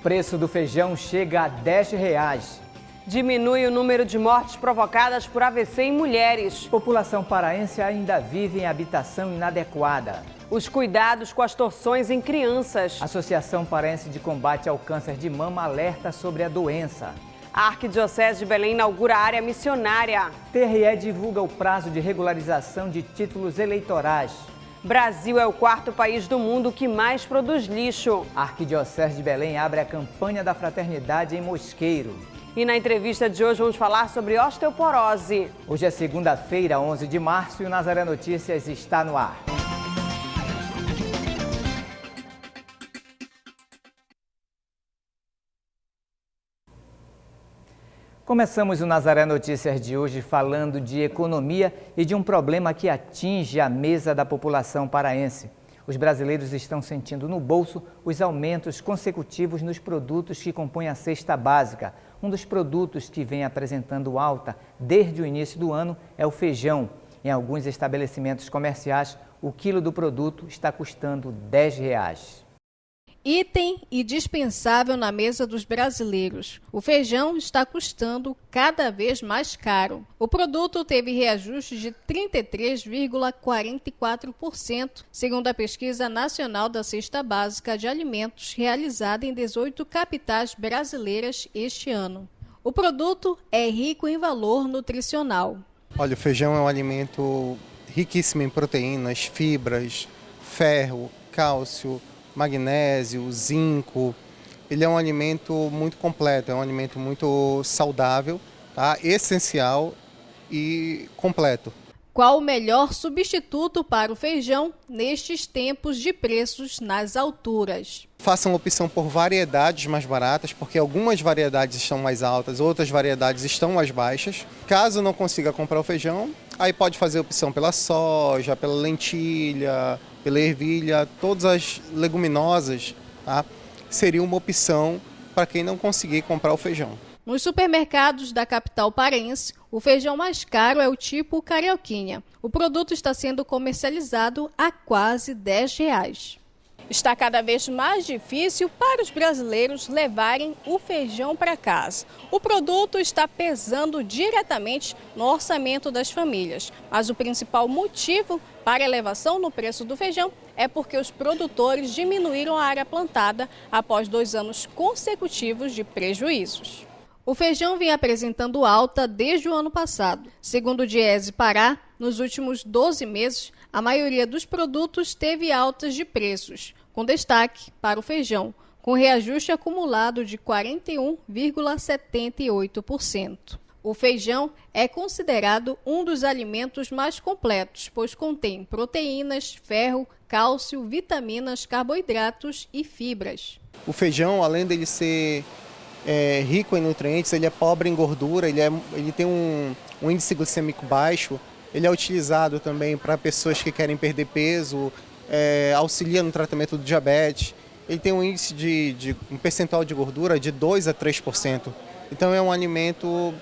Preço do feijão chega a R$ 10. Diminui o número de mortes provocadas por AVC em mulheres. População paraense ainda vive em habitação inadequada. Os cuidados com as torções em crianças. Associação Paraense de Combate ao Câncer de Mama alerta sobre a doença. A Arquidiocese de Belém inaugura a área missionária. TRE divulga o prazo de regularização de títulos eleitorais. Brasil é o quarto país do mundo que mais produz lixo. A Arquidiocese de Belém abre a campanha da fraternidade em Mosqueiro. E na entrevista de hoje vamos falar sobre osteoporose. Hoje é segunda-feira, 11 de março, e o Nazaré Notícias está no ar. Começamos o Nazaré Notícias de hoje falando de economia e de um problema que atinge a mesa da população paraense. Os brasileiros estão sentindo no bolso os aumentos consecutivos nos produtos que compõem a cesta básica. Um dos produtos que vem apresentando alta desde o início do ano é o feijão. Em alguns estabelecimentos comerciais, o quilo do produto está custando R$ 10. Item indispensável na mesa dos brasileiros. O feijão está custando cada vez mais caro. O produto teve reajuste de 33,44%, segundo a Pesquisa Nacional da Cesta Básica de Alimentos, realizada em 18 capitais brasileiras este ano. O produto é rico em valor nutricional. Olha, o feijão é um alimento riquíssimo em proteínas, fibras, ferro, cálcio, magnésio, zinco. Ele é um alimento muito completo, é um alimento muito saudável, tá? Essencial e completo. Qual o melhor substituto para o feijão nestes tempos de preços nas alturas? Façam opção por variedades mais baratas, porque algumas variedades estão mais altas, outras variedades estão mais baixas. Caso não consiga comprar o feijão, aí pode fazer opção pela soja, pela lentilha, pela ervilha, todas as leguminosas, tá? Seria uma opção para quem não conseguir comprar o feijão. Nos supermercados da capital paraense, o feijão mais caro é o tipo carioquinha. O produto está sendo comercializado a quase R$ 10. Está cada vez mais difícil para os brasileiros levarem o feijão para casa. O produto está pesando diretamente no orçamento das famílias, mas o principal motivo para a elevação no preço do feijão é porque os produtores diminuíram a área plantada após 2 anos consecutivos de prejuízos. O feijão vem apresentando alta desde o ano passado. Segundo o Diese Pará, nos últimos 12 meses, a maioria dos produtos teve altas de preços, com destaque para o feijão, com reajuste acumulado de 41,78%. O feijão é considerado um dos alimentos mais completos, pois contém proteínas, ferro, cálcio, vitaminas, carboidratos e fibras. O feijão, além dele ser rico em nutrientes, ele é pobre em gordura, ele tem um índice glicêmico baixo, ele é utilizado também para pessoas que querem perder peso, auxilia no tratamento do diabetes, ele tem um índice um percentual de gordura de 2 a 3%. Então é um alimento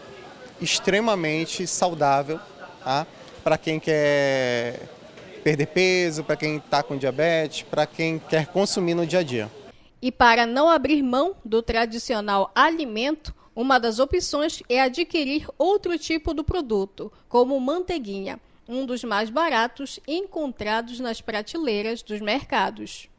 extremamente saudável, tá? Para quem quer perder peso, para quem está com diabetes, para quem quer consumir no dia a dia. E para não abrir mão do tradicional alimento, uma das opções é adquirir outro tipo do produto, como manteiguinha, um dos mais baratos encontrados nas prateleiras dos mercados.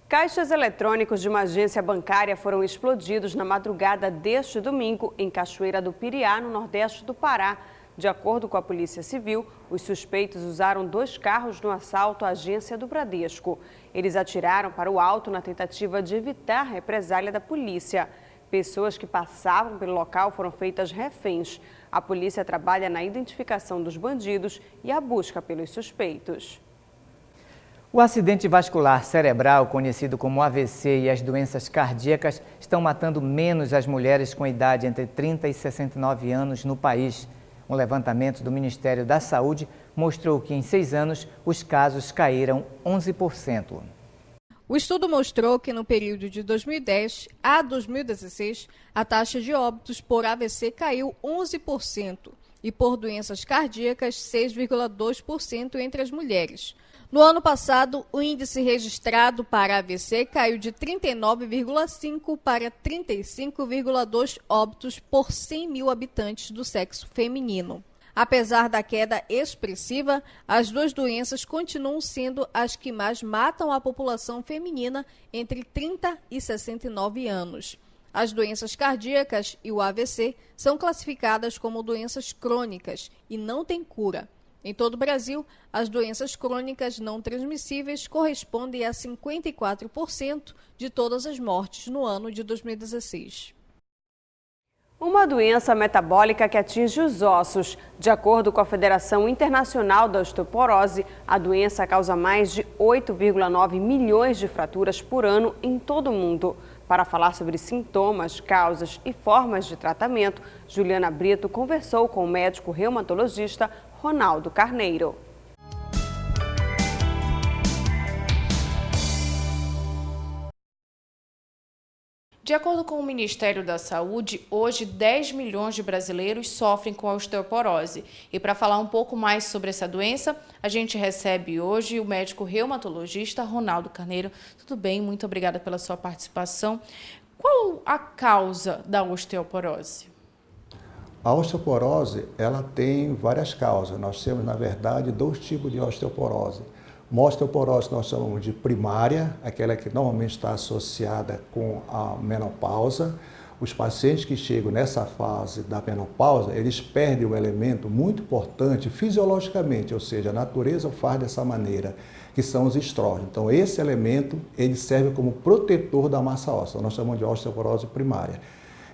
Caixas eletrônicos de uma agência bancária foram explodidos na madrugada deste domingo em Cachoeira do Piriá, no nordeste do Pará. De acordo com a Polícia Civil, os suspeitos usaram 2 carros no assalto à agência do Bradesco. Eles atiraram para o alto na tentativa de evitar a represália da polícia. Pessoas que passavam pelo local foram feitas reféns. A polícia trabalha na identificação dos bandidos e a busca pelos suspeitos. O acidente vascular cerebral, conhecido como AVC, e as doenças cardíacas estão matando menos as mulheres com idade entre 30 e 69 anos no país. Um levantamento do Ministério da Saúde mostrou que em 6 anos os casos caíram 11%. O estudo mostrou que no período de 2010 a 2016, a taxa de óbitos por AVC caiu 11%. e por doenças cardíacas 6,2% entre as mulheres. No ano passado, o índice registrado para AVC caiu de 39,5 para 35,2 óbitos por 100 mil habitantes do sexo feminino. Apesar da queda expressiva, as duas doenças continuam sendo as que mais matam a população feminina entre 30 e 69 anos. As doenças cardíacas e o AVC são classificadas como doenças crônicas e não têm cura. Em todo o Brasil, as doenças crônicas não transmissíveis correspondem a 54% de todas as mortes no ano de 2016. Uma doença metabólica que atinge os ossos. De acordo com a Federação Internacional da Osteoporose, a doença causa mais de 8,9 milhões de fraturas por ano em todo o mundo. Para falar sobre sintomas, causas e formas de tratamento, Juliana Brito conversou com o médico reumatologista Ronaldo Carneiro. De acordo com o Ministério da Saúde, hoje 10 milhões de brasileiros sofrem com a osteoporose. E para falar um pouco mais sobre essa doença, a gente recebe hoje o médico reumatologista Ronaldo Carneiro. Tudo bem? Muito obrigada pela sua participação. Qual a causa da osteoporose? A osteoporose, ela tem várias causas. Nós temos, na verdade, dois tipos de osteoporose. Uma osteoporose nós chamamos de primária, aquela que normalmente está associada com a menopausa. Os pacientes que chegam nessa fase da menopausa, eles perdem um elemento muito importante fisiologicamente, ou seja, a natureza o faz dessa maneira, que são os estrógenos. Então, esse elemento, ele serve como protetor da massa óssea. Nós chamamos de osteoporose primária.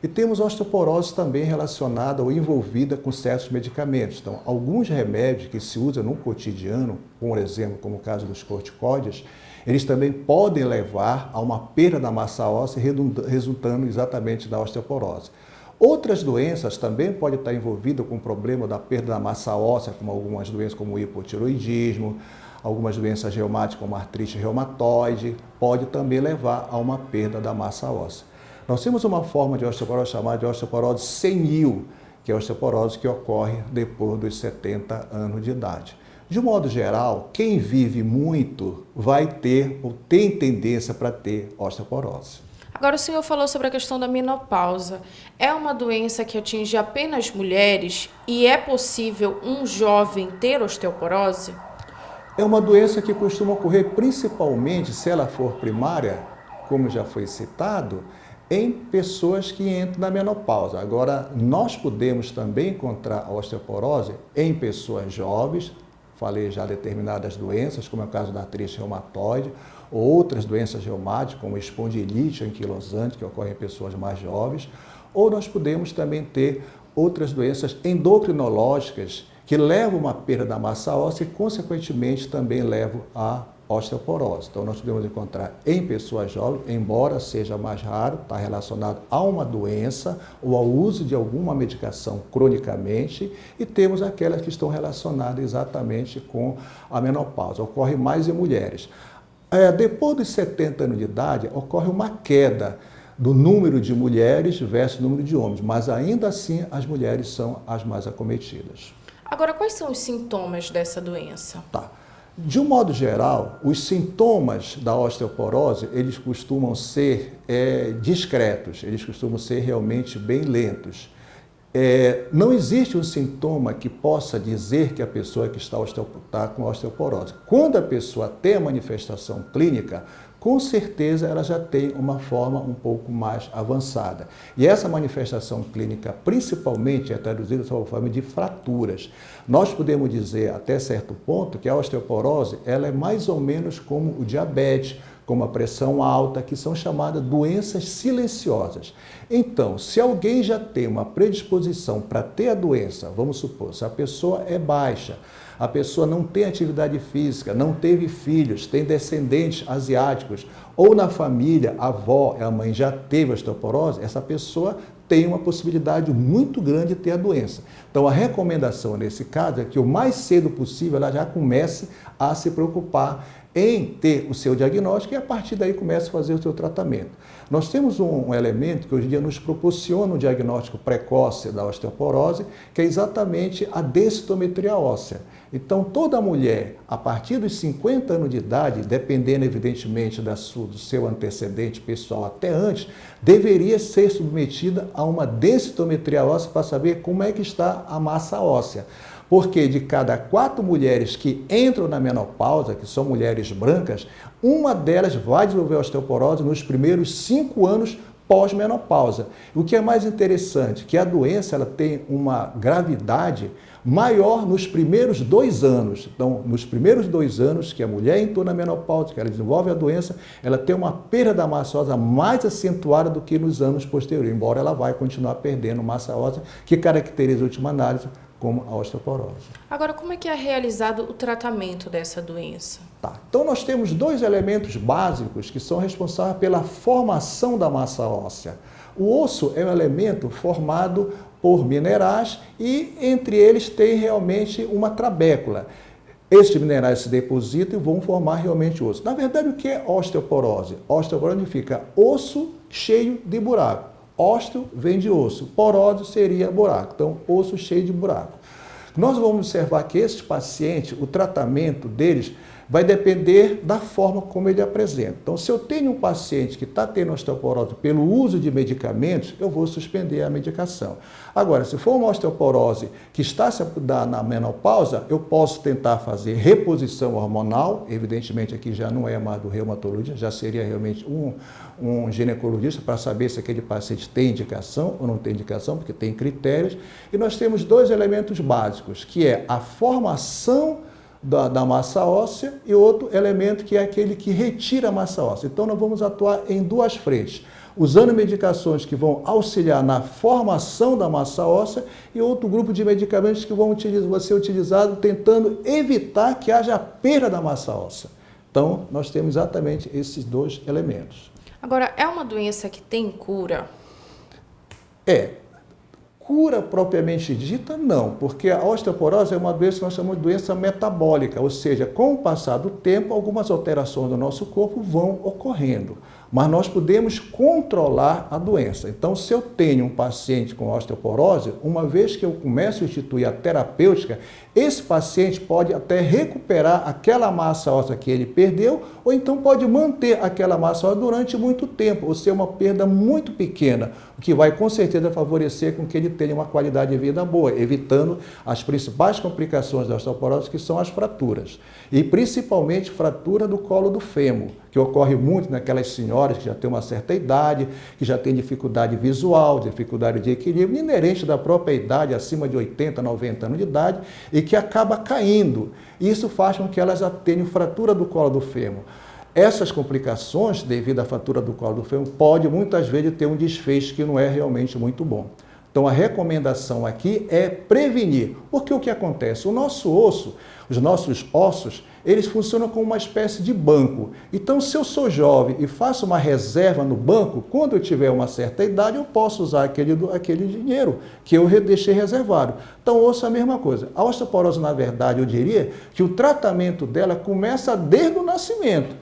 E temos osteoporose também relacionada ou envolvida com certos medicamentos. Então, alguns remédios que se usam no cotidiano, por exemplo, como o caso dos corticóides, eles também podem levar a uma perda da massa óssea, resultando exatamente da osteoporose. Outras doenças também podem estar envolvidas com o problema da perda da massa óssea, como algumas doenças como o hipotiroidismo, algumas doenças reumáticas como artrite reumatoide, pode também levar a uma perda da massa óssea. Nós temos uma forma de osteoporose chamada de osteoporose senil, que é a osteoporose que ocorre depois dos 70 anos de idade. De um modo geral, quem vive muito vai ter ou tem tendência para ter osteoporose. Agora, o senhor falou sobre a questão da menopausa. É uma doença que atinge apenas mulheres e é possível um jovem ter osteoporose? É uma doença que costuma ocorrer principalmente, se ela for primária, como já foi citado, em pessoas que entram na menopausa. Agora, nós podemos também encontrar a osteoporose em pessoas jovens, falei já determinadas doenças, como é o caso da artrite reumatoide, ou outras doenças reumáticas, como espondilite anquilosante, que ocorrem em pessoas mais jovens, ou nós podemos também ter outras doenças endocrinológicas que levam a uma perda da massa óssea e, consequentemente, também levam a osteoporose. Então, nós podemos encontrar em pessoas jovens, embora seja mais raro, está relacionado a uma doença ou ao uso de alguma medicação cronicamente, e temos aquelas que estão relacionadas exatamente com a menopausa. Ocorre mais em mulheres. Depois dos 70 anos de idade, ocorre uma queda do número de mulheres versus o número de homens, mas ainda assim as mulheres são as mais acometidas. Agora, quais são os sintomas dessa doença? Tá. De um modo geral, os sintomas da osteoporose, eles costumam ser discretos, eles costumam ser realmente bem lentos. Não existe um sintoma que possa dizer que a pessoa que está com osteoporose. Quando a pessoa tem a manifestação clínica, com certeza ela já tem uma forma um pouco mais avançada. E essa manifestação clínica, principalmente, é traduzida sob a forma de fraturas. Nós podemos dizer, até certo ponto, que a osteoporose ela é mais ou menos como o diabetes, como a pressão alta, que são chamadas doenças silenciosas. Então, se alguém já tem uma predisposição para ter a doença, vamos supor, se a pessoa é baixa, a pessoa não tem atividade física, não teve filhos, tem descendentes asiáticos, ou na família, a avó, a mãe já teve osteoporose, essa pessoa tem uma possibilidade muito grande de ter a doença. Então, a recomendação nesse caso é que o mais cedo possível ela já comece a se preocupar em ter o seu diagnóstico e a partir daí comece a fazer o seu tratamento. Nós temos um elemento que hoje em dia nos proporciona um diagnóstico precoce da osteoporose, que é exatamente a densitometria óssea. Então, toda mulher, a partir dos 50 anos de idade, dependendo evidentemente do seu antecedente pessoal até antes, deveria ser submetida a uma densitometria óssea para saber como é que está a massa óssea. Porque de cada 4 mulheres que entram na menopausa, que são mulheres brancas, uma delas vai desenvolver osteoporose nos primeiros 5 anos pós-menopausa. O que é mais interessante, que a doença ela tem uma gravidade maior nos primeiros 2 anos. Então, nos primeiros 2 anos que a mulher entrou na menopausa, que ela desenvolve a doença, ela tem uma perda da massa óssea mais acentuada do que nos anos posteriores, embora ela vai continuar perdendo massa óssea, que caracteriza, em última análise, como a osteoporose. Agora, como é que é realizado o tratamento dessa doença? Tá. Então, nós temos 2 elementos básicos que são responsáveis pela formação da massa óssea. O osso é um elemento formado por minerais e, entre eles, tem realmente uma trabécula. Estes minerais se depositam e vão formar realmente osso. Na verdade, o que é osteoporose? Osteoporose significa osso cheio de buraco. Ósteo vem de osso, porose seria buraco, então osso cheio de buraco. Nós vamos observar que esses pacientes, o tratamento deles vai depender da forma como ele apresenta. Então, se eu tenho um paciente que está tendo osteoporose pelo uso de medicamentos, eu vou suspender a medicação. Agora, se for uma osteoporose que está se dando na menopausa, eu posso tentar fazer reposição hormonal, evidentemente aqui já não é mais do reumatologista, já seria realmente um ginecologista para saber se aquele paciente tem indicação ou não tem indicação, porque tem critérios. E nós temos 2 elementos básicos, que é a formação da massa óssea e outro elemento que é aquele que retira a massa óssea. Então, nós vamos atuar em 2 frentes, usando medicações que vão auxiliar na formação da massa óssea e outro grupo de medicamentos que vão ser utilizados tentando evitar que haja perda da massa óssea. Então, nós temos exatamente esses 2 elementos. Agora, é uma doença que tem cura? Cura propriamente dita, não, porque a osteoporose é uma doença que nós chamamos de doença metabólica, ou seja, com o passar do tempo, algumas alterações do nosso corpo vão ocorrendo, mas nós podemos controlar a doença. Então, se eu tenho um paciente com osteoporose, uma vez que eu começo a instituir a terapêutica, esse paciente pode até recuperar aquela massa óssea que ele perdeu, ou então pode manter aquela massa óssea durante muito tempo, ou ser uma perda muito pequena, o que vai com certeza favorecer com que ele tenha uma qualidade de vida boa, evitando as principais complicações da osteoporose, que são as fraturas. E principalmente fratura do colo do fêmur, que ocorre muito naquelas senhoras que já têm uma certa idade, que já têm dificuldade visual, dificuldade de equilíbrio, inerente da própria idade, acima de 80, 90 anos de idade, e que acaba caindo. Isso faz com que elas tenham fratura do colo do fêmur. Essas complicações, devido à fratura do colo do fêmur, pode muitas vezes ter um desfecho que não é realmente muito bom. Então, a recomendação aqui é prevenir, porque o que acontece? O nosso osso, os nossos ossos, eles funcionam como uma espécie de banco. Então, se eu sou jovem e faço uma reserva no banco, quando eu tiver uma certa idade, eu posso usar aquele dinheiro que eu deixei reservado. Então, o osso é a mesma coisa. A osteoporose, na verdade, eu diria que o tratamento dela começa desde o nascimento,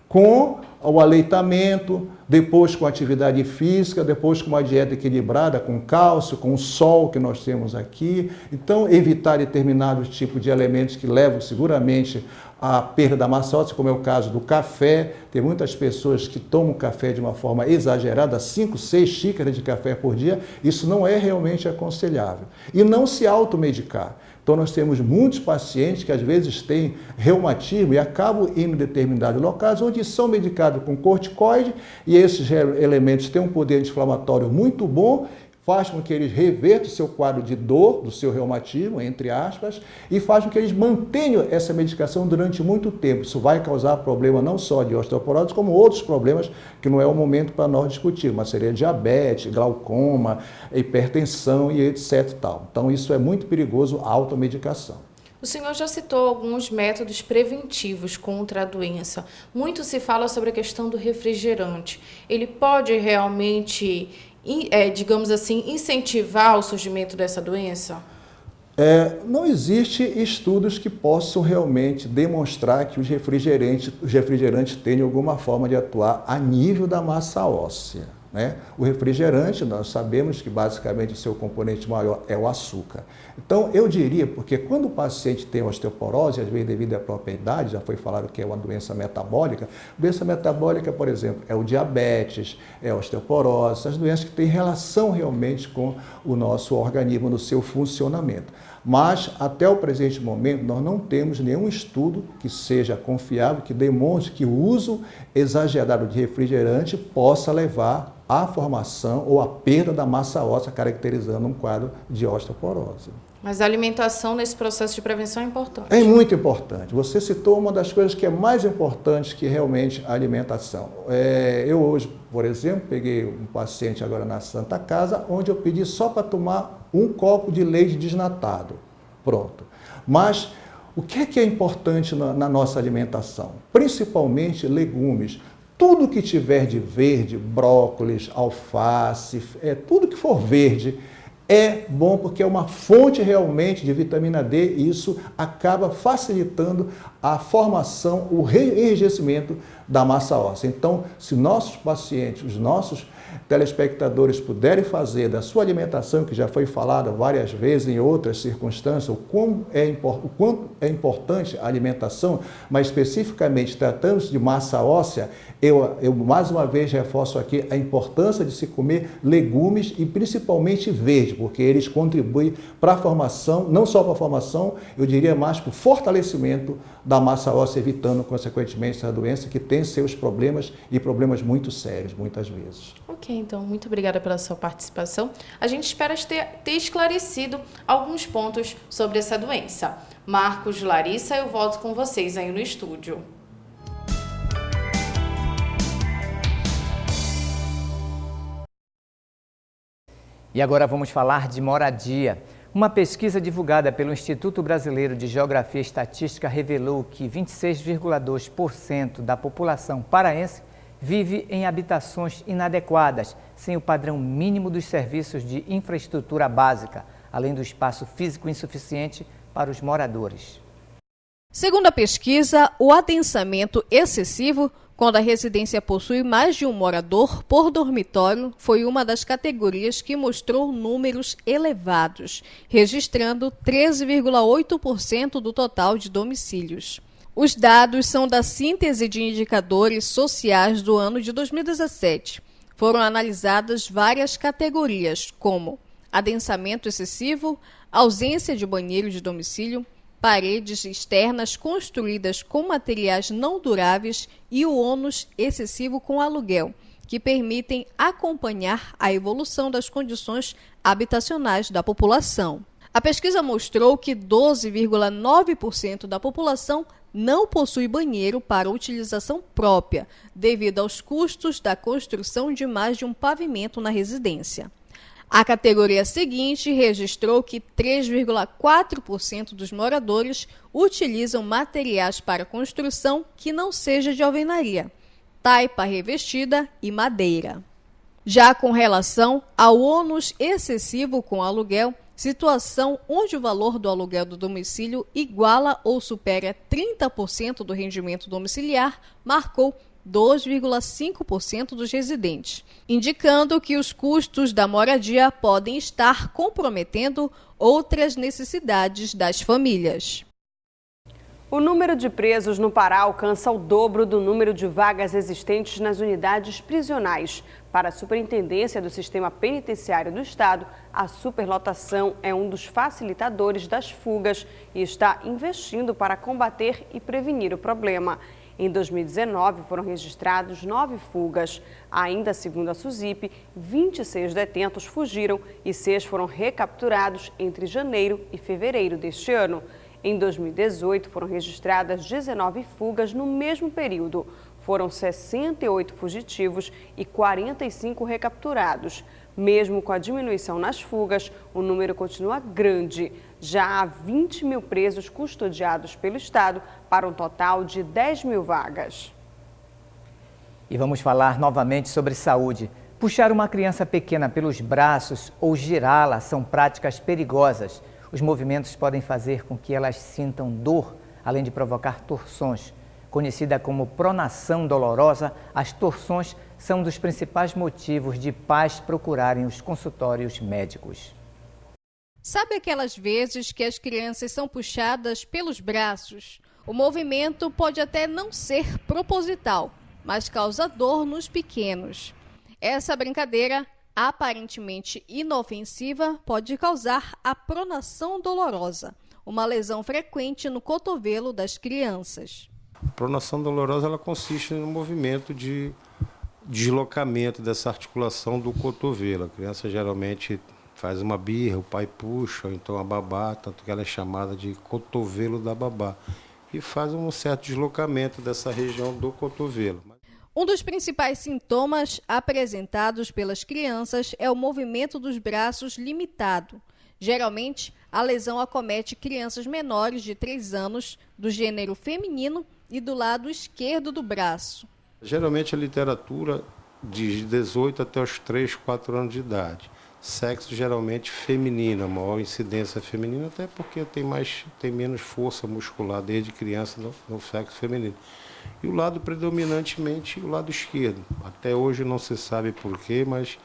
com o aleitamento, depois com atividade física, depois com uma dieta equilibrada, com cálcio, com o sol que nós temos aqui. Então, evitar determinados tipos de elementos que levam seguramente à perda da massa óssea, como é o caso do café. Tem muitas pessoas que tomam café de uma forma exagerada, 5, 6 xícaras de café por dia. Isso não é realmente aconselhável. E não se automedicar. Então, nós temos muitos pacientes que às vezes têm reumatismo e acabam indo em determinados locais onde são medicados com corticoide e esses elementos têm um poder anti-inflamatório muito bom, faz com que eles revertam o seu quadro de dor, do seu reumatismo, entre aspas, e faz com que eles mantenham essa medicação durante muito tempo. Isso vai causar problema não só de osteoporose, como outros problemas que não é o momento para nós discutir, mas seria diabetes, glaucoma, hipertensão e etc. Então, isso é muito perigoso, a automedicação. O senhor já citou alguns métodos preventivos contra a doença. Muito se fala sobre a questão do refrigerante. Ele pode realmente, digamos assim, incentivar o surgimento dessa doença? Não existe estudos que possam realmente demonstrar que os refrigerantes têm alguma forma de atuar a nível da massa óssea, né? O refrigerante, nós sabemos que basicamente o seu componente maior é o açúcar. Então, eu diria, porque quando o paciente tem osteoporose, às vezes devido à própria idade, já foi falado que é uma doença metabólica. Doença metabólica, por exemplo, é o diabetes, é a osteoporose, essas doenças que têm relação realmente com o nosso organismo no seu funcionamento. Mas, até o presente momento, nós não temos nenhum estudo que seja confiável, que demonstre que o uso exagerado de refrigerante possa levar à formação ou à perda da massa óssea, caracterizando um quadro de osteoporose. Mas a alimentação nesse processo de prevenção é importante. É muito importante. Você citou uma das coisas que é mais importante que realmente a alimentação. Eu hoje, por exemplo, peguei um paciente agora na Santa Casa, onde eu pedi só para tomar um copo de leite desnatado. Pronto. Mas o que é importante na nossa alimentação? Principalmente legumes. Tudo que tiver de verde, brócolis, alface, tudo que for verde, é bom porque é uma fonte realmente de vitamina D e isso acaba facilitando a formação, o enrijecimento da massa óssea. Então, se nossos pacientes, os nossos telespectadores puderem fazer da sua alimentação, que já foi falada várias vezes em outras circunstâncias, o quanto é importante a alimentação, mas especificamente tratando-se de massa óssea, eu mais uma vez reforço aqui a importância de se comer legumes e principalmente verde, porque eles contribuem para a formação, não só para a formação, eu diria mais para o fortalecimento da massa óssea, evitando consequentemente essa doença que tem seus problemas e problemas muito sérios, muitas vezes. Ok, então, muito obrigada pela sua participação. A gente espera ter esclarecido alguns pontos sobre essa doença. Marcos, Larissa, eu volto com vocês aí no estúdio. E agora vamos falar de moradia. Uma pesquisa divulgada pelo Instituto Brasileiro de Geografia e Estatística revelou que 26,2% da população paraense vive em habitações inadequadas, sem o padrão mínimo dos serviços de infraestrutura básica, além do espaço físico insuficiente para os moradores. Segundo a pesquisa, o adensamento excessivo, quando a residência possui mais de um morador por dormitório, foi uma das categorias que mostrou números elevados, registrando 13,8% do total de domicílios. Os dados são da síntese de indicadores sociais do ano de 2017. Foram analisadas várias categorias, como adensamento excessivo, ausência de banheiro de domicílio, paredes externas construídas com materiais não duráveis e o ônus excessivo com aluguel, que permitem acompanhar a evolução das condições habitacionais da população. A pesquisa mostrou que 12,9% da população não possui banheiro para utilização própria, devido aos custos da construção de mais de um pavimento na residência. A categoria seguinte registrou que 3,4% dos moradores utilizam materiais para construção que não seja de alvenaria, taipa revestida e madeira. Já com relação ao ônus excessivo com aluguel, situação onde o valor do aluguel do domicílio iguala ou supera 30% do rendimento domiciliar, marcou 2,5% dos residentes, indicando que os custos da moradia podem estar comprometendo outras necessidades das famílias. O número de presos no Pará alcança o dobro do número de vagas existentes nas unidades prisionais. Para a Superintendência do Sistema Penitenciário do Estado, a superlotação é um dos facilitadores das fugas e está investindo para combater e prevenir o problema. Em 2019, foram registrados 9 fugas. Ainda segundo a SUSIP, 26 detentos fugiram e 6 foram recapturados entre janeiro e fevereiro deste ano. Em 2018, foram registradas 19 fugas no mesmo período. Foram 68 fugitivos e 45 recapturados. Mesmo com a diminuição nas fugas, o número continua grande. Já há 20 mil presos custodiados pelo Estado, para um total de 10 mil vagas. E vamos falar novamente sobre saúde. Puxar uma criança pequena pelos braços ou girá-la são práticas perigosas. Os movimentos podem fazer com que elas sintam dor, além de provocar torções. Conhecida como pronação dolorosa, as torções são um dos principais motivos de pais procurarem os consultórios médicos. Sabe aquelas vezes que as crianças são puxadas pelos braços? O movimento pode até não ser proposital, mas causa dor nos pequenos. Essa brincadeira, aparentemente inofensiva, pode causar a pronação dolorosa, uma lesão frequente no cotovelo das crianças. A pronação dolorosa ela consiste no movimento de deslocamento dessa articulação do cotovelo. A criança geralmente faz uma birra, o pai puxa, ou então a babá, tanto que ela é chamada de cotovelo da babá, e faz um certo deslocamento dessa região do cotovelo. Um dos principais sintomas apresentados pelas crianças é o movimento dos braços limitado. Geralmente, a lesão acomete crianças menores de 3 anos, do gênero feminino e do lado esquerdo do braço. Geralmente a literatura diz de 18 até os 3, 4 anos de idade. Sexo geralmente feminino, a maior incidência feminina, até porque tem menos força muscular desde criança no sexo feminino. E o lado predominantemente o lado esquerdo. Até hoje não se sabe porquê, mas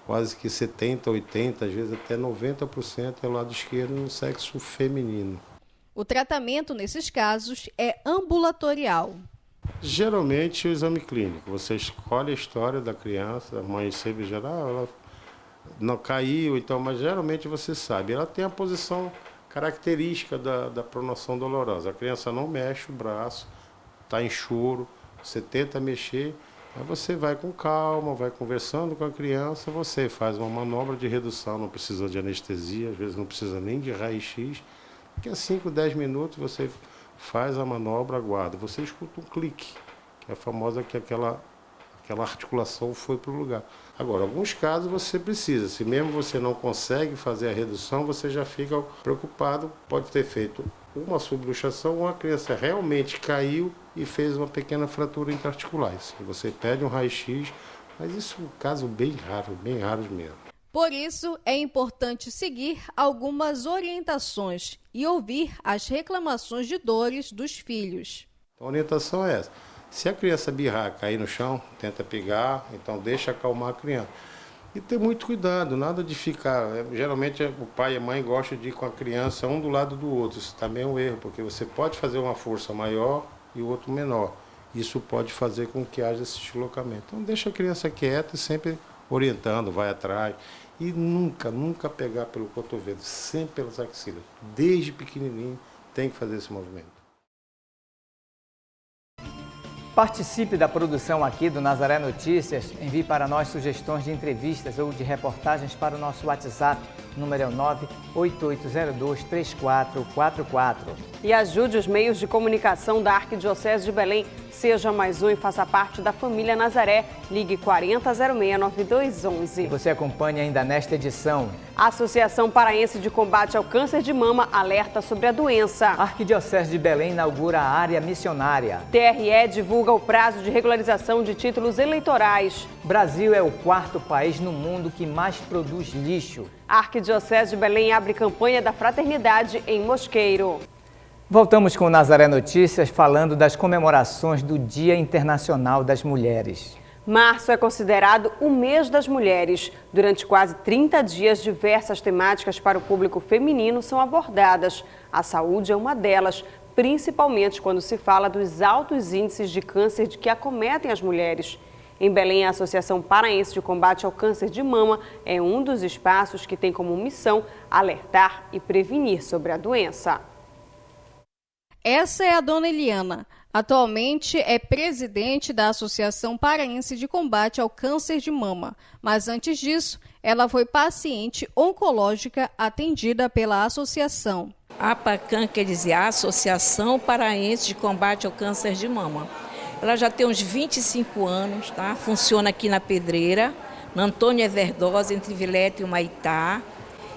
quase que 70%, 80%, às vezes até 90% é o lado esquerdo no sexo feminino. O tratamento nesses casos é ambulatorial. Geralmente o exame clínico, você escolhe a história da criança, a mãe sempre geral, ela não caiu, então, mas geralmente você sabe, ela tem a posição característica da pronação dolorosa. A criança não mexe o braço, está em choro, você tenta mexer, aí você vai com calma, vai conversando com a criança, você faz uma manobra de redução, não precisa de anestesia, às vezes não precisa nem de raio-x, porque a 5, 10 minutos você faz a manobra, aguarda, você escuta um clique, que é a famosa que aquela articulação foi para o lugar. Agora, em alguns casos você precisa, se mesmo você não consegue fazer a redução, você já fica preocupado, pode ter feito uma subluxação, ou a criança realmente caiu e fez uma pequena fratura interarticular. Você pede um raio-x, mas isso é um caso bem raros mesmo. Por isso, é importante seguir algumas orientações e ouvir as reclamações de dores dos filhos. A orientação é essa. Se a criança birrar, cair no chão, tenta pegar, então deixa acalmar a criança. E ter muito cuidado, nada de ficar... Geralmente o pai e a mãe gostam de ir com a criança um do lado do outro. Isso também é um erro, porque você pode fazer uma força maior e o outro menor. Isso pode fazer com que haja esse deslocamento. Então deixa a criança quieta e sempre orientando, vai atrás. E nunca pegar pelo cotovelo, sempre pelas axilas. Desde pequenininho tem que fazer esse movimento. Participe da produção aqui do Nazaré Notícias. Envie para nós sugestões de entrevistas ou de reportagens para o nosso WhatsApp. O número é o 988023444. E ajude os meios de comunicação da Arquidiocese de Belém. Seja mais um e faça parte da família Nazaré. Ligue 4006-9211. E você acompanha ainda nesta edição. A Associação Paraense de Combate ao Câncer de Mama alerta sobre a doença. A Arquidiocese de Belém inaugura a área missionária. TRE divulga o prazo de regularização de títulos eleitorais. Brasil é o 4º país no mundo que mais produz lixo. A Arquidiocese de Belém abre campanha da fraternidade em Mosqueiro. Voltamos com o Nazaré Notícias falando das comemorações do Dia Internacional das Mulheres. Março é considerado o mês das mulheres. Durante quase 30 dias, diversas temáticas para o público feminino são abordadas. A saúde é uma delas, principalmente quando se fala dos altos índices de câncer que acometem as mulheres. Em Belém, a Associação Paraense de Combate ao Câncer de Mama é um dos espaços que tem como missão alertar e prevenir sobre a doença. Essa é a dona Eliana. Atualmente é presidente da Associação Paraense de Combate ao Câncer de Mama, mas antes disso, ela foi paciente oncológica atendida pela associação. A APACAM quer dizer a Associação Paraense de Combate ao Câncer de Mama. Ela já tem uns 25 anos, tá? Funciona aqui na Pedreira, na Antônio Everdosa, entre Vilete e Humaitá.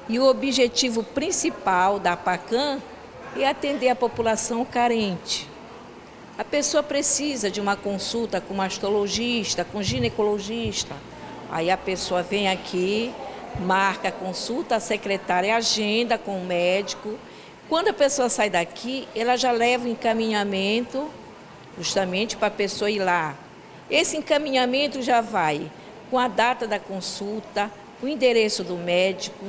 E o objetivo principal da APACAM é atender a população carente. A pessoa precisa de uma consulta com mastologista, com ginecologista. Aí a pessoa vem aqui, marca a consulta, a secretária agenda com o médico. Quando a pessoa sai daqui, ela já leva o encaminhamento justamente para a pessoa ir lá. Esse encaminhamento já vai com a data da consulta, o endereço do médico,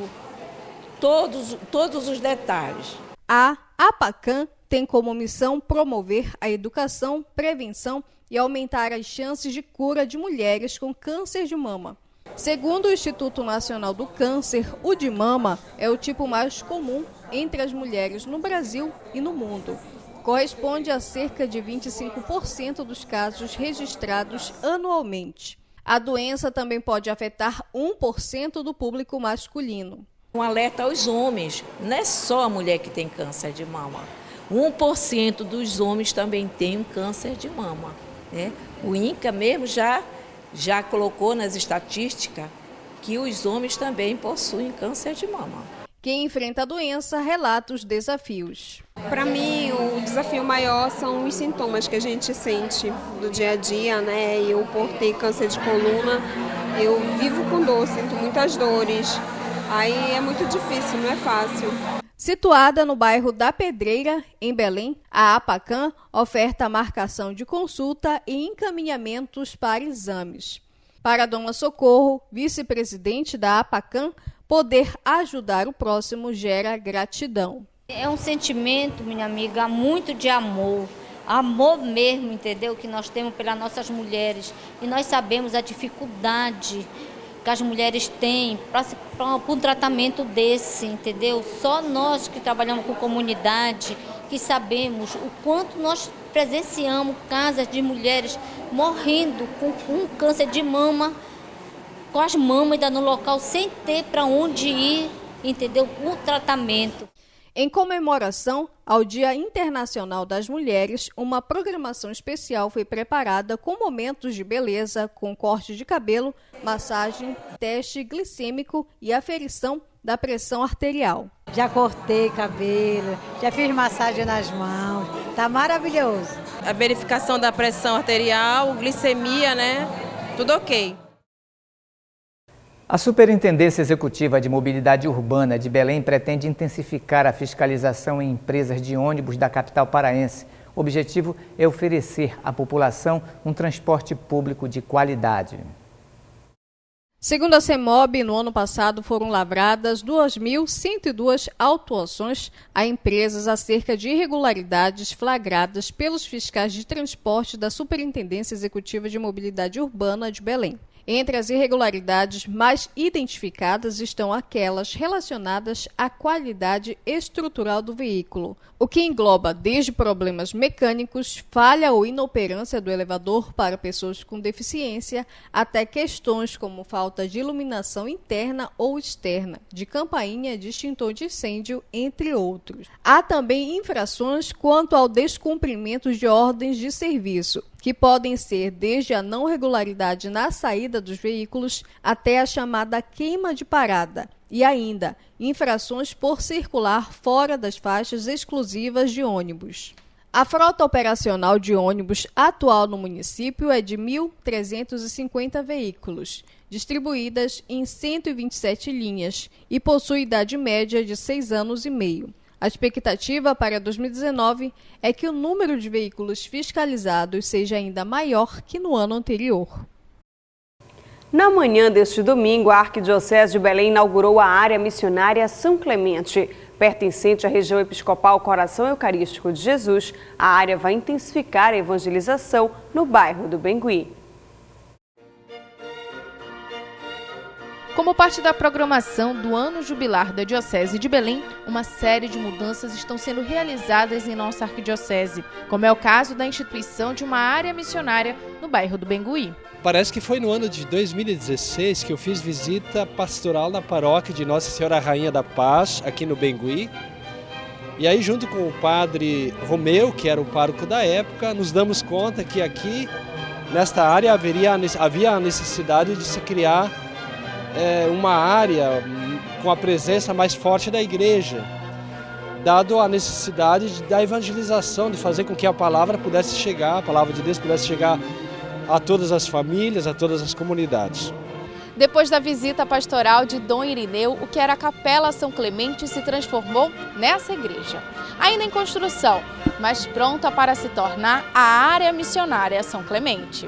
todos os detalhes. A APACAN tem como missão promover a educação, prevenção e aumentar as chances de cura de mulheres com câncer de mama. Segundo o Instituto Nacional do Câncer, o de mama é o tipo mais comum entre as mulheres no Brasil e no mundo. Corresponde a cerca de 25% dos casos registrados anualmente. A doença também pode afetar 1% do público masculino. Um alerta aos homens, não é só a mulher que tem câncer de mama. 1% dos homens também tem um câncer de mama, né? O INCA mesmo já colocou nas estatísticas que os homens também possuem câncer de mama. Quem enfrenta a doença relata os desafios. Para mim, o desafio maior são os sintomas que a gente sente do dia a dia, né? Eu, por ter câncer de coluna, eu vivo com dor, sinto muitas dores. Aí é muito difícil, não é fácil. Situada no bairro da Pedreira, em Belém, a APACAN oferta a marcação de consulta e encaminhamentos para exames. Para a dona Socorro, vice-presidente da APACAN, poder ajudar o próximo gera gratidão. É um sentimento, minha amiga, muito de amor. Amor mesmo, entendeu? Que nós temos pelas nossas mulheres. E nós sabemos a dificuldade que as mulheres têm para um tratamento desse, entendeu? Só nós que trabalhamos com comunidade, que sabemos o quanto nós presenciamos casas de mulheres morrendo com câncer de mama, com as mamas ainda no local, sem ter para onde ir, entendeu? O tratamento. Em comemoração ao Dia Internacional das Mulheres, uma programação especial foi preparada com momentos de beleza, com corte de cabelo, massagem, teste glicêmico e aferição da pressão arterial. Já cortei cabelo, já fiz massagem nas mãos, tá maravilhoso. A verificação da pressão arterial, glicemia, né? Tudo ok. A Superintendência Executiva de Mobilidade Urbana de Belém pretende intensificar a fiscalização em empresas de ônibus da capital paraense. O objetivo é oferecer à população um transporte público de qualidade. Segundo a CEMOB, no ano passado foram lavradas 2.102 autuações a empresas acerca de irregularidades flagradas pelos fiscais de transporte da Superintendência Executiva de Mobilidade Urbana de Belém. Entre as irregularidades mais identificadas estão aquelas relacionadas à qualidade estrutural do veículo, o que engloba desde problemas mecânicos, falha ou inoperância do elevador para pessoas com deficiência, até questões como falta de iluminação interna ou externa, de campainha de extintor de incêndio, entre outros. Há também infrações quanto ao descumprimento de ordens de serviço, que podem ser desde a não regularidade na saída dos veículos até a chamada queima de parada, e ainda infrações por circular fora das faixas exclusivas de ônibus. A frota operacional de ônibus atual no município é de 1.350 veículos, distribuídas em 127 linhas, e possui idade média de 6 anos e meio. A expectativa para 2019 é que o número de veículos fiscalizados seja ainda maior que no ano anterior. Na manhã deste domingo, a Arquidiocese de Belém inaugurou a área missionária São Clemente. Pertencente à região episcopal Coração Eucarístico de Jesus, a área vai intensificar a evangelização no bairro do Bengui. Como parte da programação do ano jubilar da Diocese de Belém, uma série de mudanças estão sendo realizadas em nossa arquidiocese, como é o caso da instituição de uma área missionária no bairro do Bengui. Parece que foi no ano de 2016 que eu fiz visita pastoral na paróquia de Nossa Senhora Rainha da Paz, aqui no Bengui. E aí, junto com o padre Romeu, que era o pároco da época, nos damos conta que aqui, nesta área, havia a necessidade de se criar uma área com a presença mais forte da igreja, dado a necessidade da evangelização, de fazer com que a palavra pudesse chegar, a palavra de Deus pudesse chegar a todas as famílias, a todas as comunidades. Depois da visita pastoral de Dom Irineu, o que era a Capela São Clemente se transformou nessa igreja. Ainda em construção, mas pronta para se tornar a área missionária São Clemente.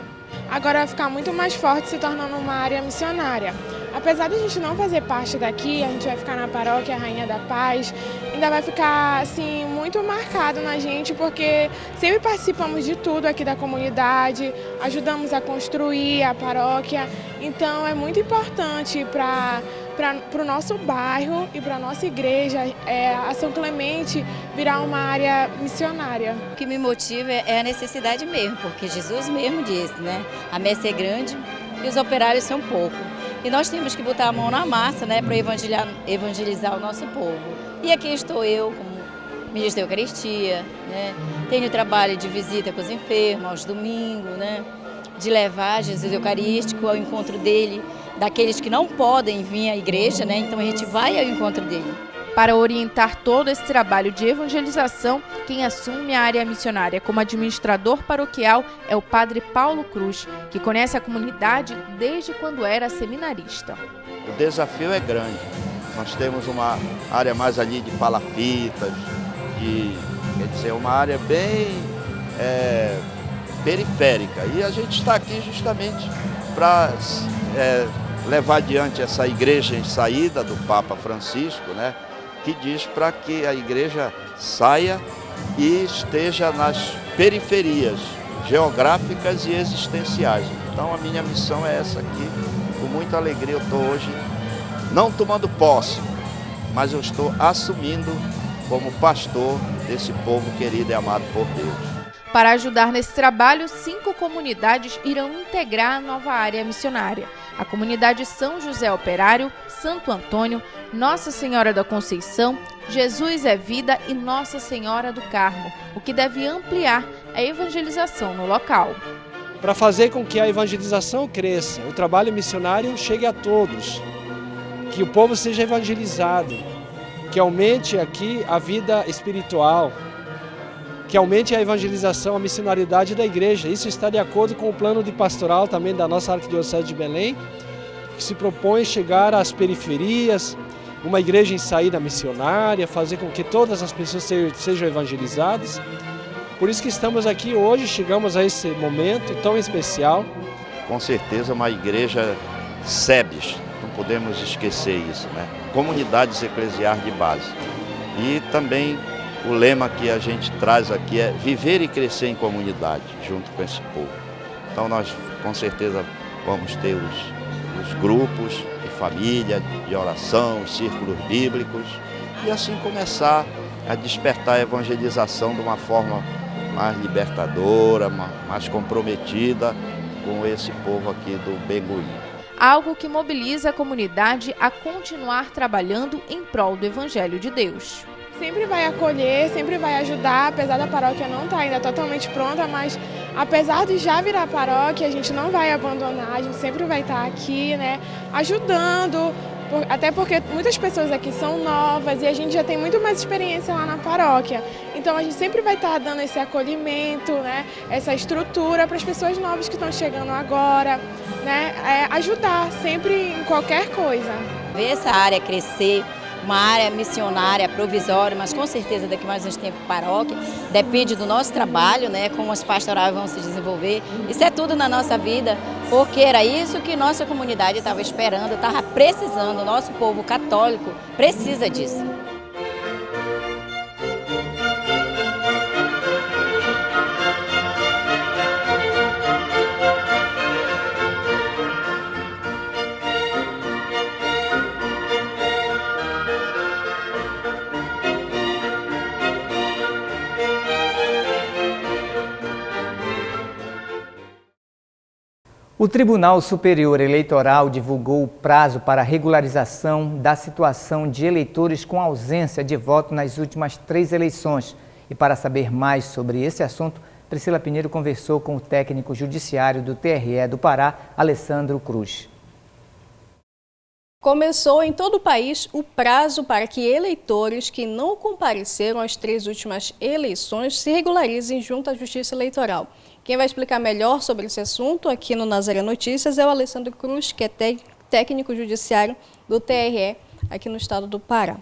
Agora vai ficar muito mais forte, se tornando uma área missionária. Apesar de a gente não fazer parte daqui, a gente vai ficar na paróquia Rainha da Paz, ainda vai ficar assim muito marcado na gente, porque sempre participamos de tudo aqui da comunidade, ajudamos a construir a paróquia, então é muito importante para o nosso bairro e para a nossa igreja, a São Clemente virar uma área missionária. O que me motiva é a necessidade mesmo, porque Jesus mesmo disse, né? A messe é grande e os operários são poucos. E nós temos que botar a mão na massa, né, para evangelizar o nosso povo. E aqui estou eu, como ministro da Eucaristia, né? Tenho trabalho de visita com os enfermos aos domingos, né? De levar Jesus Eucarístico ao encontro dele, daqueles que não podem vir à igreja, né? Então a gente vai ao encontro dele. Para orientar todo esse trabalho de evangelização, quem assume a área missionária como administrador paroquial é o padre Paulo Cruz, que conhece a comunidade desde quando era seminarista. O desafio é grande. Nós temos uma área mais ali de palafitas, quer dizer, uma área bem periférica. E a gente está aqui justamente para levar adiante essa igreja em saída do Papa Francisco, né? Que diz para que a igreja saia e esteja nas periferias geográficas e existenciais. Então a minha missão é essa aqui. Com muita alegria eu estou hoje não tomando posse, mas eu estou assumindo como pastor desse povo querido e amado por Deus. Para ajudar nesse trabalho, 5 comunidades irão integrar a nova área missionária. A comunidade São José Operário, Santo Antônio, Nossa Senhora da Conceição, Jesus é Vida e Nossa Senhora do Carmo, o que deve ampliar a evangelização no local. Para fazer com que a evangelização cresça, o trabalho missionário chegue a todos, que o povo seja evangelizado, que aumente aqui a vida espiritual, que aumente a evangelização, a missionariedade da igreja. Isso está de acordo com o plano de pastoral também da nossa Arquidiocese de Belém, que se propõe chegar às periferias, uma igreja em saída missionária, fazer com que todas as pessoas sejam evangelizadas. Por isso que estamos aqui hoje, chegamos a esse momento tão especial. Com certeza uma igreja SEBS, não podemos esquecer isso, né? Comunidades eclesiais de base. E também o lema que a gente traz aqui é viver e crescer em comunidade, junto com esse povo. Então nós com certeza vamos ter os grupos de família, de oração, os círculos bíblicos, e assim começar a despertar a evangelização de uma forma mais libertadora, mais comprometida com esse povo aqui do Bengui. Algo que mobiliza a comunidade a continuar trabalhando em prol do Evangelho de Deus. Sempre vai acolher, sempre vai ajudar, apesar da paróquia não estar ainda totalmente pronta, mas apesar de já virar paróquia, a gente não vai abandonar, a gente sempre vai estar aqui, né, ajudando, até porque muitas pessoas aqui são novas e a gente já tem muito mais experiência lá na paróquia. Então a gente sempre vai estar dando esse acolhimento, né, essa estrutura para as pessoas novas que estão chegando agora, né, ajudar sempre em qualquer coisa. Ver essa área crescer, uma área missionária provisória, mas com certeza daqui mais uns tempos paróquia, depende do nosso trabalho, né, como as pastorais vão se desenvolver. Isso é tudo na nossa vida, porque era isso que nossa comunidade estava esperando, estava precisando, o nosso povo católico precisa disso. O Tribunal Superior Eleitoral divulgou o prazo para a regularização da situação de eleitores com ausência de voto nas últimas 3 eleições. E para saber mais sobre esse assunto, Priscila Pinheiro conversou com o técnico judiciário do TRE do Pará, Alessandro Cruz. Começou em todo o país o prazo para que eleitores que não compareceram às 3 últimas eleições se regularizem junto à Justiça Eleitoral. Quem vai explicar melhor sobre esse assunto aqui no Nazaré Notícias é o Alessandro Cruz, que é técnico judiciário do TRE aqui no estado do Pará.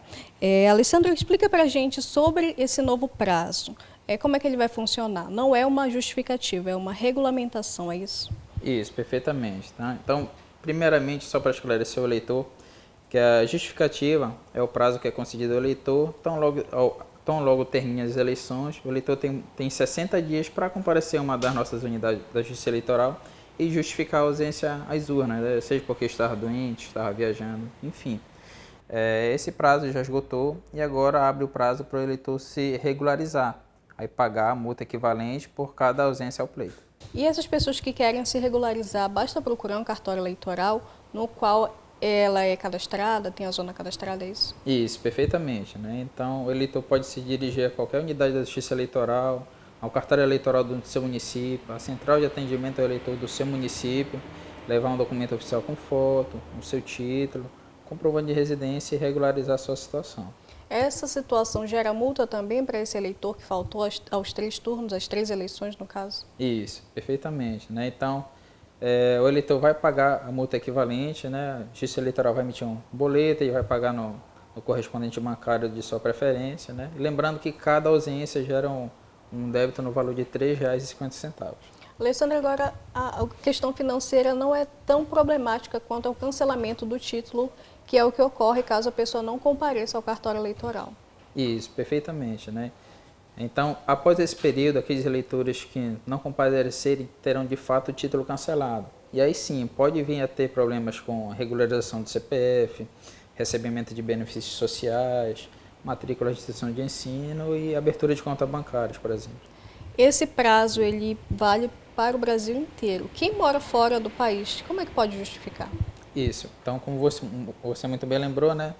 Alessandro, explica para a gente sobre esse novo prazo. Como é que ele vai funcionar? Não é uma justificativa, é uma regulamentação, é isso? Isso, perfeitamente. Tá? Então, primeiramente, só para esclarecer o eleitor, que a justificativa é o prazo que é concedido ao eleitor, tão logo terminem as eleições, o eleitor tem 60 dias para comparecer a uma das nossas unidades da Justiça Eleitoral e justificar a ausência às urnas, né? Seja porque estava doente, estava viajando, enfim. Esse prazo já esgotou e agora abre o prazo para o eleitor se regularizar, aí pagar a multa equivalente por cada ausência ao pleito. E essas pessoas que querem se regularizar, basta procurar um cartório eleitoral no qual ela é cadastrada, tem a zona cadastrada, é isso? Isso, perfeitamente, né? Então, o eleitor pode se dirigir a qualquer unidade da Justiça Eleitoral, ao cartório eleitoral do seu município, à central de atendimento ao eleitor do seu município, levar um documento oficial com foto, o seu título, comprovante de residência e regularizar a sua situação. Essa situação gera multa também para esse eleitor que faltou aos 3 turnos, às 3 eleições, no caso? Isso, perfeitamente, né? Então, o eleitor vai pagar a multa equivalente, né? A Justiça Eleitoral vai emitir um boleto e vai pagar no correspondente bancário de sua preferência, né? E lembrando que cada ausência gera um débito no valor de R$ 3,50. Alessandra, agora a questão financeira não é tão problemática quanto ao cancelamento do título, que é o que ocorre caso a pessoa não compareça ao cartório eleitoral. Isso, perfeitamente, né? Então, após esse período, aqueles eleitores que não comparecerem terão de fato o título cancelado. E aí sim, pode vir a ter problemas com regularização do CPF, recebimento de benefícios sociais, matrícula de instituição de ensino e abertura de conta bancária, por exemplo. Esse prazo, ele vale para o Brasil inteiro. Quem mora fora do país, como é que pode justificar? Isso. Então, como você muito bem lembrou, né?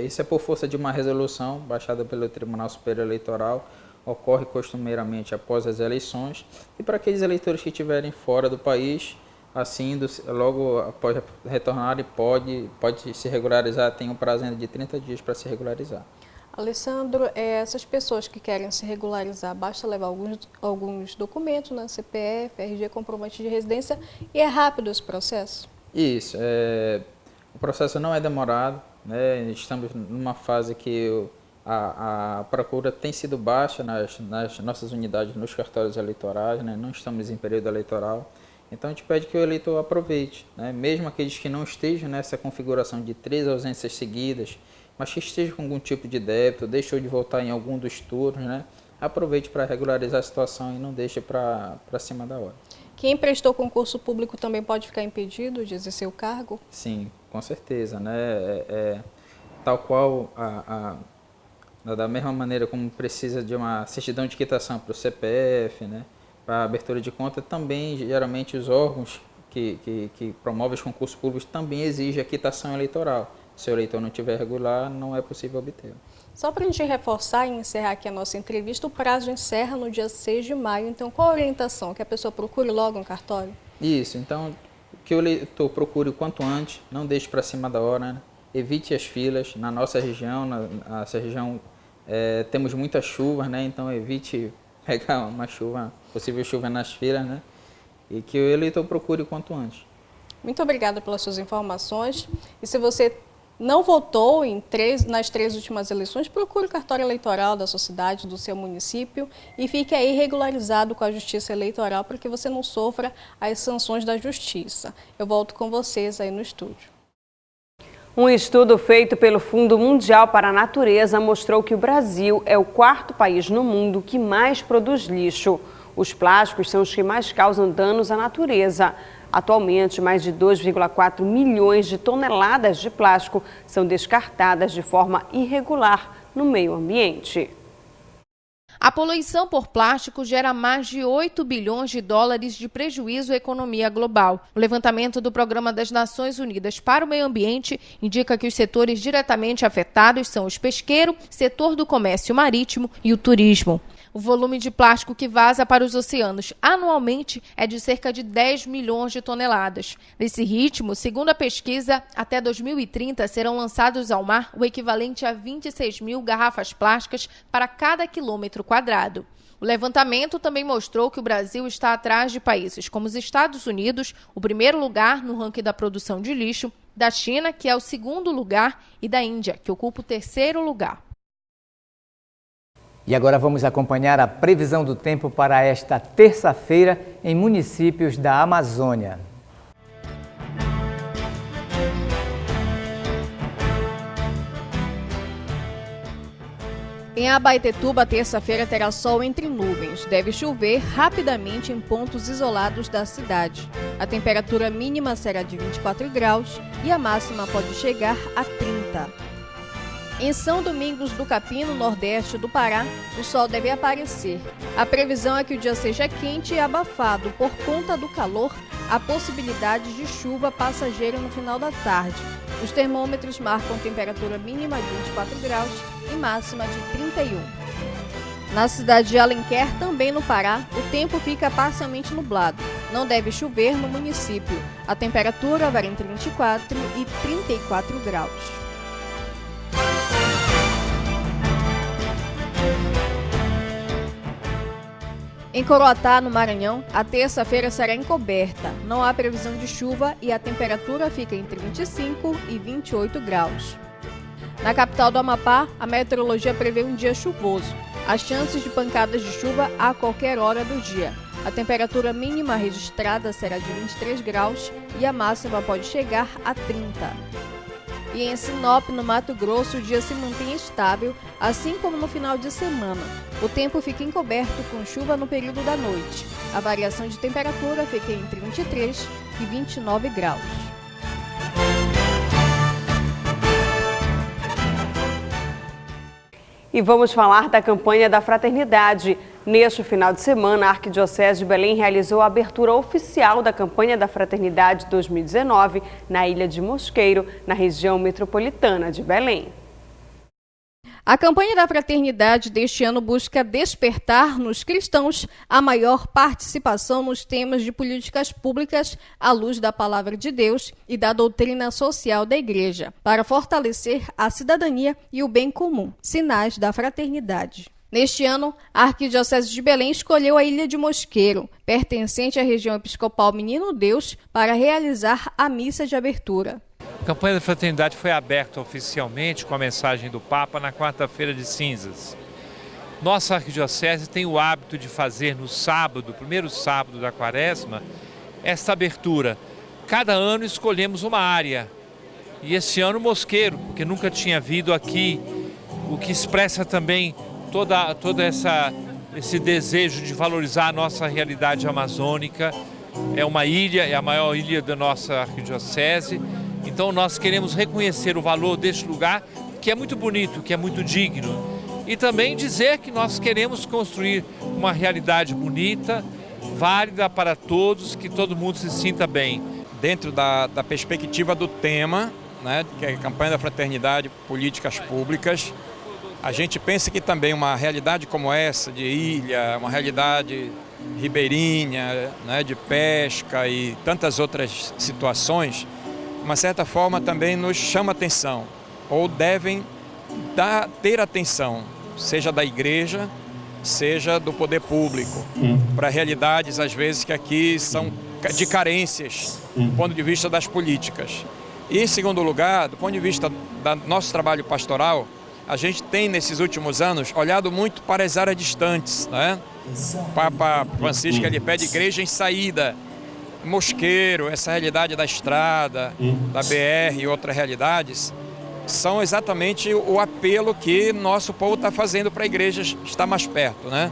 Isso é por força de uma resolução baixada pelo Tribunal Superior Eleitoral, ocorre costumeiramente após as eleições, e para aqueles eleitores que estiverem fora do país, assim, logo após retornarem, pode se regularizar, tem um prazo ainda de 30 dias para se regularizar. Alessandro, essas pessoas que querem se regularizar, basta levar alguns documentos, né? CPF, RG, comprovante de residência, e é rápido esse processo? Isso, o processo não é demorado, né? Estamos numa fase que a procura tem sido baixa nas nossas unidades, nos cartórios eleitorais, né? Não estamos em período eleitoral, então a gente pede que o eleitor aproveite, né? Mesmo aqueles que não estejam nessa configuração de 3 ausências seguidas, mas que estejam com algum tipo de débito, deixou de votar em algum dos turnos, né? Aproveite para regularizar a situação e não deixe para cima da hora. Quem prestou concurso público também pode ficar impedido de exercer o cargo? Sim, com certeza, né? Tal qual, da mesma maneira como precisa de uma certidão de quitação para o CPF, né? Para a abertura de conta, também, geralmente, os órgãos que promovem os concursos públicos também exigem a quitação eleitoral. Se o eleitor não tiver regular, não é possível obter. Só para a gente reforçar e encerrar aqui a nossa entrevista, o prazo encerra no dia 6 de maio. Então, qual a orientação? Que a pessoa procure logo um cartório? Isso. Então, que o eleitor procure o quanto antes, não deixe para cima da hora, né? Evite as filas. Na nossa região, nossa região temos muitas chuvas, né? Então, evite pegar uma possível chuva nas filas, né? E que o eleitor procure o quanto antes. Muito obrigada pelas suas informações. E se você não votou nas 3 últimas eleições, procure o cartório eleitoral da sua cidade, do seu município e fique aí regularizado com a Justiça Eleitoral para que você não sofra as sanções da Justiça. Eu volto com vocês aí no estúdio. Um estudo feito pelo Fundo Mundial para a Natureza mostrou que o Brasil é o 4º país no mundo que mais produz lixo. Os plásticos são os que mais causam danos à natureza. Atualmente, mais de 2,4 milhões de toneladas de plástico são descartadas de forma irregular no meio ambiente. A poluição por plástico gera mais de 8 bilhões de dólares de prejuízo à economia global. O levantamento do Programa das Nações Unidas para o Meio Ambiente indica que os setores diretamente afetados são o pesqueiro, setor do comércio marítimo e o turismo. O volume de plástico que vaza para os oceanos anualmente é de cerca de 10 milhões de toneladas. Nesse ritmo, segundo a pesquisa, até 2030 serão lançados ao mar o equivalente a 26 mil garrafas plásticas para cada quilômetro quadrado. O levantamento também mostrou que o Brasil está atrás de países como os Estados Unidos, o primeiro lugar no ranking da produção de lixo, da China, que é o segundo lugar, e da Índia, que ocupa o terceiro lugar. E agora vamos acompanhar a previsão do tempo para esta terça-feira em municípios da Amazônia. Em Abaetetuba, terça-feira terá sol entre nuvens. Deve chover rapidamente em pontos isolados da cidade. A temperatura mínima será de 24 graus e a máxima pode chegar a 30. Em São Domingos do Capim, no nordeste do Pará, o sol deve aparecer. A previsão é que o dia seja quente e abafado. Por conta do calor, há possibilidade de chuva passageira no final da tarde. Os termômetros marcam temperatura mínima de 24 graus e máxima de 31. Na cidade de Alenquer, também no Pará, o tempo fica parcialmente nublado. Não deve chover no município. A temperatura varia entre 24 e 34 graus. Em Coroatá, no Maranhão, a terça-feira será encoberta. Não há previsão de chuva e a temperatura fica entre 25 e 28 graus. Na capital do Amapá, a meteorologia prevê um dia chuvoso. Há chances de pancadas de chuva a qualquer hora do dia. A temperatura mínima registrada será de 23 graus e a máxima pode chegar a 30. E em Sinop, no Mato Grosso, o dia se mantém estável, assim como no final de semana. O tempo fica encoberto com chuva no período da noite. A variação de temperatura fica entre 23 e 29 graus. E vamos falar da campanha da Fraternidade. Neste final de semana, a Arquidiocese de Belém realizou a abertura oficial da campanha da Fraternidade 2019 na Ilha de Mosqueiro, na região metropolitana de Belém. A campanha da Fraternidade deste ano busca despertar nos cristãos a maior participação nos temas de políticas públicas à luz da Palavra de Deus e da doutrina social da Igreja, para fortalecer a cidadania e o bem comum, sinais da fraternidade. Neste ano, a Arquidiocese de Belém escolheu a Ilha de Mosqueiro, pertencente à região episcopal Menino Deus, para realizar a missa de abertura. A campanha da Fraternidade foi aberta oficialmente com a mensagem do Papa na quarta-feira de cinzas. Nossa Arquidiocese tem o hábito de fazer no sábado, primeiro sábado da quaresma, esta abertura. Cada ano escolhemos uma área. E este ano Mosqueiro, porque nunca tinha vindo aqui, o que expressa também todo esse desejo de valorizar a nossa realidade amazônica. É uma ilha, é a maior ilha da nossa arquidiocese, então nós queremos reconhecer o valor deste lugar, que é muito bonito, que é muito digno, e também dizer que nós queremos construir uma realidade bonita, válida para todos, que todo mundo se sinta bem. Dentro da perspectiva do tema, né, que é a campanha da Fraternidade, políticas públicas, a gente pensa que também uma realidade como essa, de ilha, uma realidade ribeirinha, né, de pesca e tantas outras situações, de uma certa forma também nos chama atenção, ou devem ter atenção, seja da igreja, seja do poder público, para realidades às vezes que aqui são de carências, do ponto de vista das políticas. E em segundo lugar, do ponto de vista do nosso trabalho pastoral, a gente tem, nesses últimos anos, olhado muito para as áreas distantes, né? O Papa Francisco, ele pede igreja em saída. Mosqueiro, essa realidade da estrada, da BR e outras realidades, são exatamente o apelo que nosso povo está fazendo para a igreja estar mais perto, né?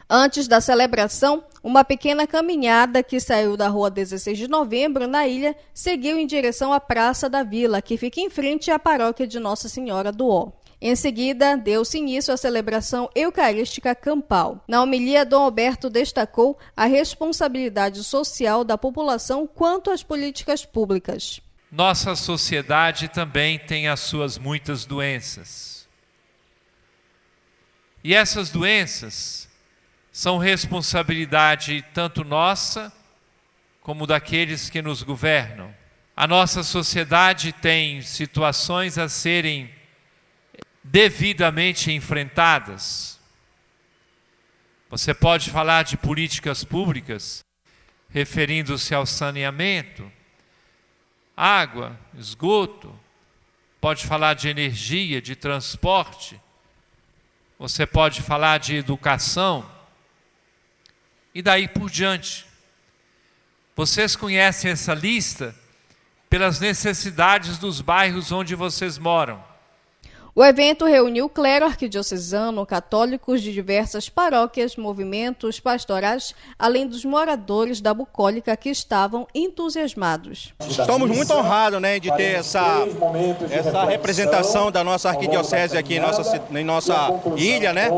Antes da celebração, uma pequena caminhada que saiu da rua 16 de novembro, na ilha, seguiu em direção à Praça da Vila, que fica em frente à paróquia de Nossa Senhora do Ó. Em seguida, deu-se início à celebração eucarística campal. Na homilia, Dom Alberto destacou a responsabilidade social da população quanto às políticas públicas. Nossa sociedade também tem as suas muitas doenças. E essas doenças são responsabilidade tanto nossa como daqueles que nos governam. A nossa sociedade tem situações a serem devidamente enfrentadas. Você pode falar de políticas públicas, referindo-se ao saneamento, água, esgoto, pode falar de energia, de transporte, você pode falar de educação, e daí por diante. Vocês conhecem essa lista pelas necessidades dos bairros onde vocês moram. O evento reuniu clero arquidiocesano, católicos de diversas paróquias, movimentos pastorais, além dos moradores da bucólica que estavam entusiasmados. Estamos muito honrados, né, de ter essa representação da nossa arquidiocese aqui em nossa ilha, né?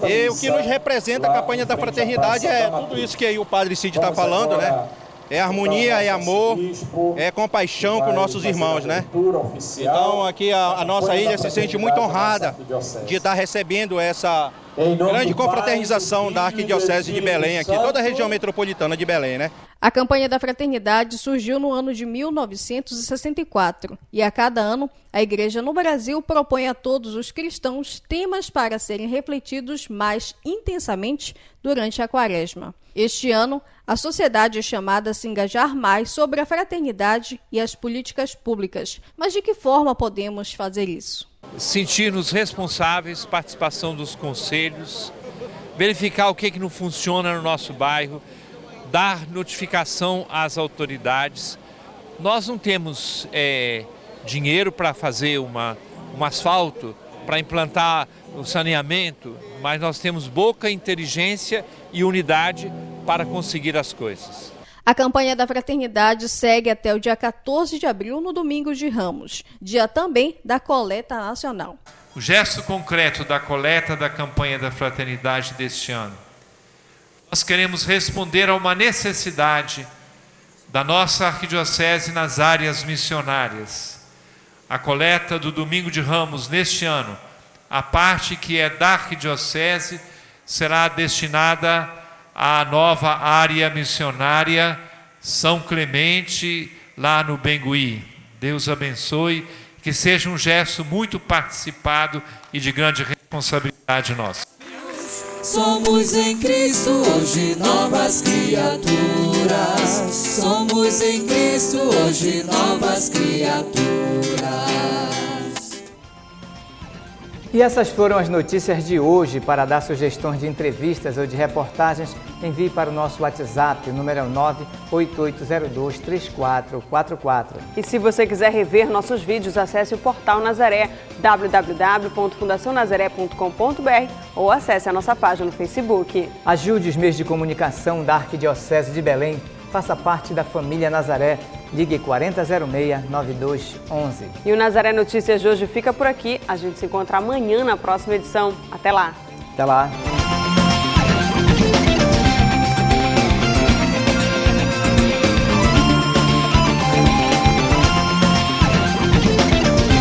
E o que nos representa a campanha da fraternidade é tudo isso que aí o Padre Cid está falando, né? É harmonia, é amor, é compaixão com nossos irmãos, né? Então aqui a nossa ilha se sente muito honrada de estar recebendo essa grande confraternização da Arquidiocese de Belém aqui, toda a região metropolitana de Belém, né? A campanha da fraternidade surgiu no ano de 1964 e a cada ano a Igreja no Brasil propõe a todos os cristãos temas para serem refletidos mais intensamente durante a Quaresma. Este ano, a sociedade é chamada a se engajar mais sobre a fraternidade e as políticas públicas. Mas de que forma podemos fazer isso? Sentir-nos responsáveis, participação dos conselhos, verificar o que não funciona no nosso bairro, dar notificação às autoridades. Nós não temos dinheiro para fazer um asfalto, para implantar o saneamento, mas nós temos boa inteligência e unidade para conseguir as coisas. A campanha da fraternidade segue até o dia 14 de abril, no Domingo de Ramos, dia também da coleta nacional. O gesto concreto da coleta da campanha da fraternidade deste ano, nós queremos responder a uma necessidade da nossa arquidiocese nas áreas missionárias. A coleta do Domingo de Ramos neste ano, a parte que é da arquidiocese, será destinada à nova área missionária São Clemente, lá no Bengui. Deus abençoe, que seja um gesto muito participado e de grande responsabilidade nossa. Somos em Cristo hoje novas criaturas. Somos em Cristo hoje novas criaturas. E essas foram as notícias de hoje. Para dar sugestões de entrevistas ou de reportagens, envie para o nosso WhatsApp, o número é 988023444. E se você quiser rever nossos vídeos, acesse o portal Nazaré, www.fundacionazaré.com.br, ou acesse a nossa página no Facebook. Ajude os meios de comunicação da Arquidiocese de Belém. Faça parte da família Nazaré. Ligue 4006-9211. E o Nazaré Notícias de hoje fica por aqui. A gente se encontra amanhã na próxima edição. Até lá! Até lá!